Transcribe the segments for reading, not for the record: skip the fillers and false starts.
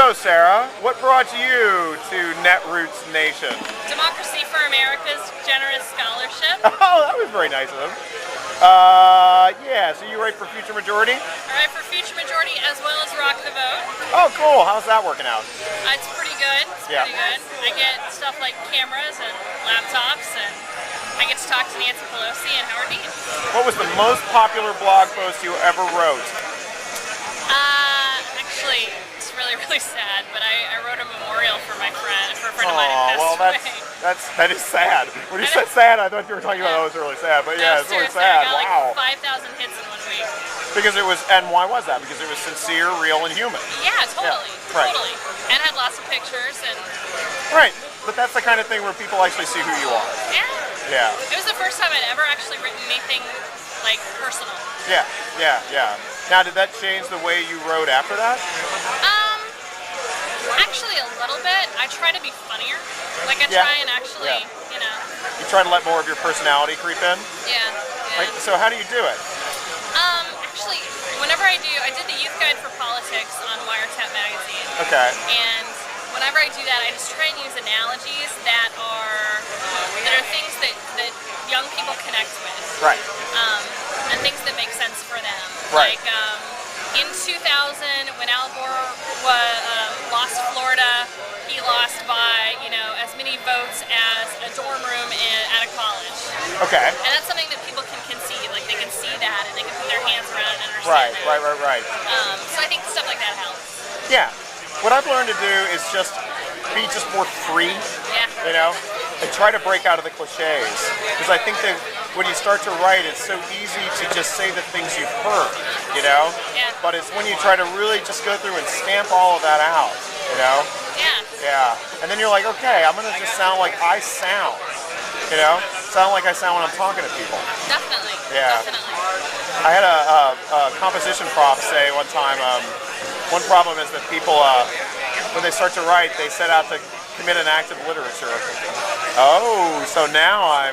So, Sarah, what brought you to Netroots Nation? Democracy for America's generous scholarship. Oh, that was very nice of them. Yeah, so you write for Future Majority? I write for Future Majority as well as Rock the Vote. Oh, cool. How's that working out? It's pretty good. Pretty good. I get stuff like cameras and laptops, and I get to talk to Nancy Pelosi and Howard Dean. What was the most popular blog post you ever wrote? Actually, it's really sad, but I wrote a memorial for a friend of mine who passed away. That is sad. When you said sad, I thought you were talking about that was really sad, but yeah, it's really sad. I got wow. like 5,000 hits in 1 week. Because it was, and why was that? Because it was sincere, real, and human. Yeah, totally. Yeah, right. Totally. And had lots of pictures and. Right, but that's the kind of thing where people actually see who you are. Yeah. Yeah. It was the first time I'd ever actually written anything like personal. Yeah. Now, did that change the way you wrote after that? Actually, a little bit. I try to be funnier. Like, I try and actually, you know. You try to let more of your personality creep in? Yeah. Like, so how do you do it? Actually, whenever I did the Youth Guide for Politics on Wiretap Magazine. Okay. And whenever I do that, I just try and use analogies that are things that young people connect with. Right. And things that make sense for them. Right. Like, in 2000, when Al Gore lost Florida, he lost by, as many votes as a dorm room at a college. Okay. And that's something that people can conceive. Like, they can see that and they can put their hands around it and understand that. Right. So I think stuff like that helps. Yeah. What I've learned to do is just be more free. Yeah. And try to break out of the cliches. Because I think that when you start to write, it's so easy to just say the things you've heard, Yeah. But it's when you try to really just go through and stamp all of that out, Yeah. Yeah. And then you're like, okay, I'm going to just sound like I sound, Sound like I sound when I'm talking to people. Definitely. Yeah. Definitely. I had a composition prof say one time, one problem is that people, when they start to write, they set out to commit an act of literature. Oh, so now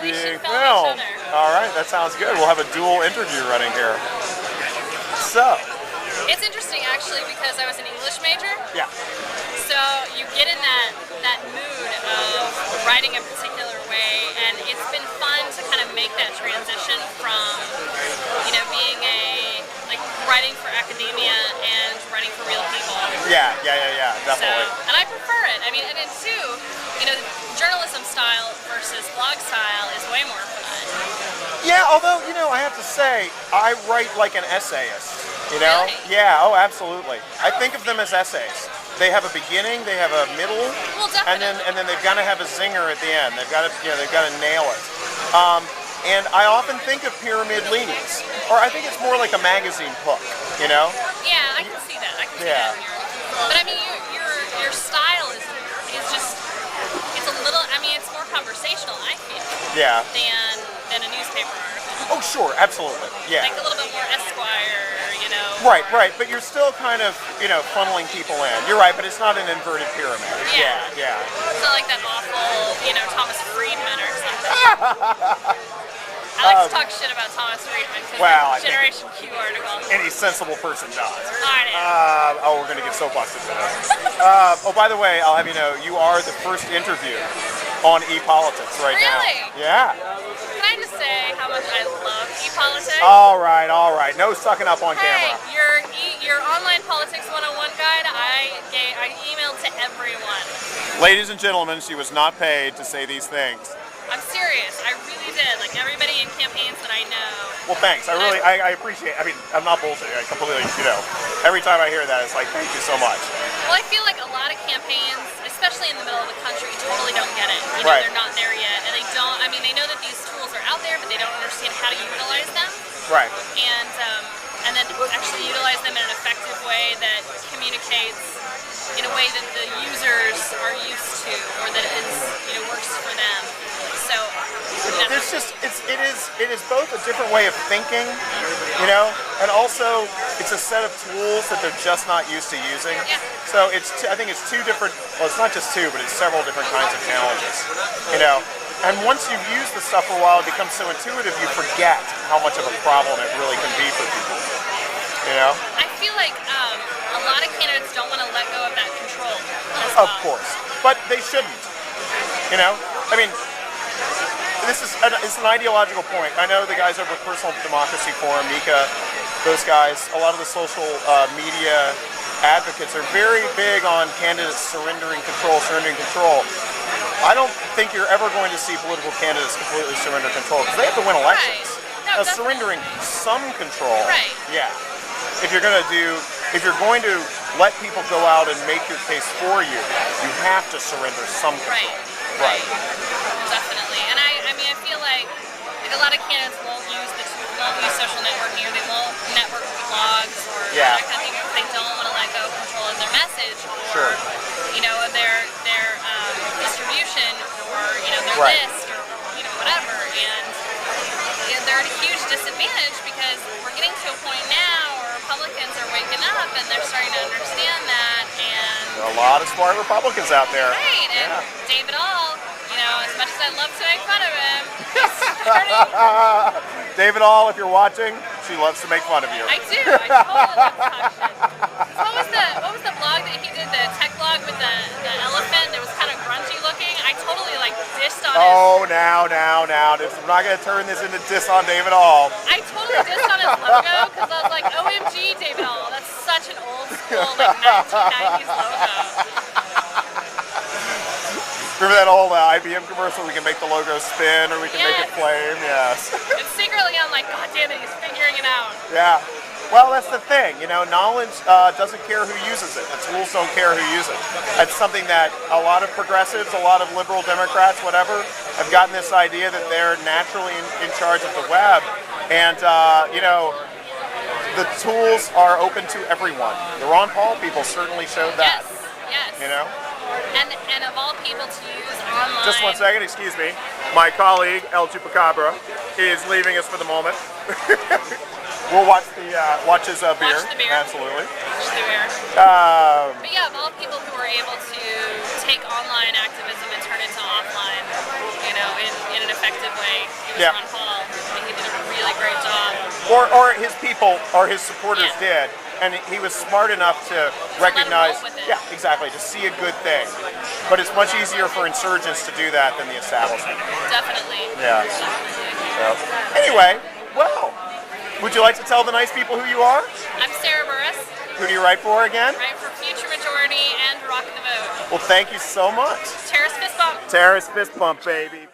we being should film filmed. each other. All right, that sounds good. We'll have a dual interview running here. So. It's interesting, actually, because I was an English major. Yeah. So you get in that mood of writing a particular way, and it's been fun to kind of make that transition from, being writing for academia and writing for real people. Yeah, definitely. So, and I prefer it. I mean, and then too, journalism style versus blog style is way more fun. Yeah, although, I have to say, I write like an essayist, Really? Yeah, oh, absolutely. I think of them as essays. They have a beginning, they have a middle, well, definitely. and then they've got to have a zinger at the end. They've got to nail it. And I often think of Pyramid Leads, or I think it's more like a magazine hook, Yeah, I can see that. I can see that. But I mean, your style is just, it's a little, it's more conversational, I feel. Yeah. Than a newspaper article. Oh, sure, absolutely. Yeah. Like a little bit more Esquire, Right, but you're still kind of, funneling people in. You're right, but it's not an inverted pyramid. Yeah. It's not like that awful, Thomas Friedman or something. I like to talk shit about Thomas Friedman because the Generation Q article. Any sensible person does. I know. We're going to get so busted for this. By the way, I'll have you know, you are the first interview on E.politics right now. Really? Yeah. Can I just say how much I love E.politics? All right. No sucking up on camera. Your online politics 101 guide, I emailed to everyone. Ladies and gentlemen, she was not paid to say these things. I'm serious. I really did. Like, everybody in campaigns that I know. Well, thanks. I appreciate it. I'm not bullshitting. I completely, every time I hear that, it's like, thank you so much. Well, I feel like a lot of campaigns, especially in the middle of the country, totally don't get it. Right. They're not there yet. And they know that these tools are out there, but they don't understand how to utilize them. Right. And then actually utilize them in an effective way that communicates in a way that the users are used to, or that works for them. So it is both a different way of thinking, and also it's a set of tools that they're just not used to using. Yeah. So I think it's two different. Well, it's not just two, but it's several different kinds of challenges. And once you've used the stuff for a while, it becomes so intuitive you forget how much of a problem it really can be for people. I feel like a lot of candidates don't want to let go of that control as Of well. course, but they shouldn't. You know, I mean, it's an ideological point. I know the guys over at Personal Democracy Forum, Mika, those guys, a lot of the social media advocates are very big on candidates surrendering control. I don't think you're ever going to see political candidates completely surrender control because they have to win elections. Right. No, Now, surrendering some control, right. yeah. If you're going to let people go out and make your case for you, you have to surrender some control. Right. Definitely. And I mean, I feel like a lot of candidates won't use social networking, or they won't network with blogs or that kind of thing because they don't want to let go of control of their message or their distribution or their list or whatever. And they're at a huge disadvantage because we're getting to a point now where Republicans are waking up and they're starting to understand that. And there are a lot of smart Republicans out there. Right. And David All, as much as I love to make fun of him, David All, if you're watching, she loves to make fun of you. I do. I totally love to talk shit. What was the blog that he did, the tech blog with the elephant that was kind of grungy looking? I totally dissed on him. Oh, now. I'm not going to turn this into diss on David All. I totally dissed on his logo because I was like, OMG, David All. That's such an old school 1990s logo. Remember that old IBM commercial? We can make the logo spin or we can make it flame. Yes. And secretly I'm like, God damn it, he's figuring it out. Yeah. Well, that's the thing. Knowledge doesn't care who uses it. The tools don't care who use it. That's something that a lot of progressives, a lot of liberal Democrats, whatever, have gotten this idea that they're naturally in charge of the web. And, the tools are open to everyone. The Ron Paul people certainly showed that. Yes. And of all people to use online. Just one second, excuse me. My colleague, El Chupacabra, is leaving us for the moment. We'll watch his beer. Watch the beer. Absolutely. Watch the beer. But yeah, of all people who were able to take online activism and turn it to offline, in an effective way, it was Ron Paul. I think he did a really great job. Or his people, or his supporters did. And he was smart enough to recognize, exactly, to see a good thing. But it's much easier for insurgents to do that than the establishment. Definitely. Yeah. Definitely. Anyway, well, would you like to tell the nice people who you are? I'm Sarah Burris. Who do you write for again? I write for Future Majority and Rock the Vote. Well, thank you so much. Terrace Fist Bump. Terrace Fist Bump, baby.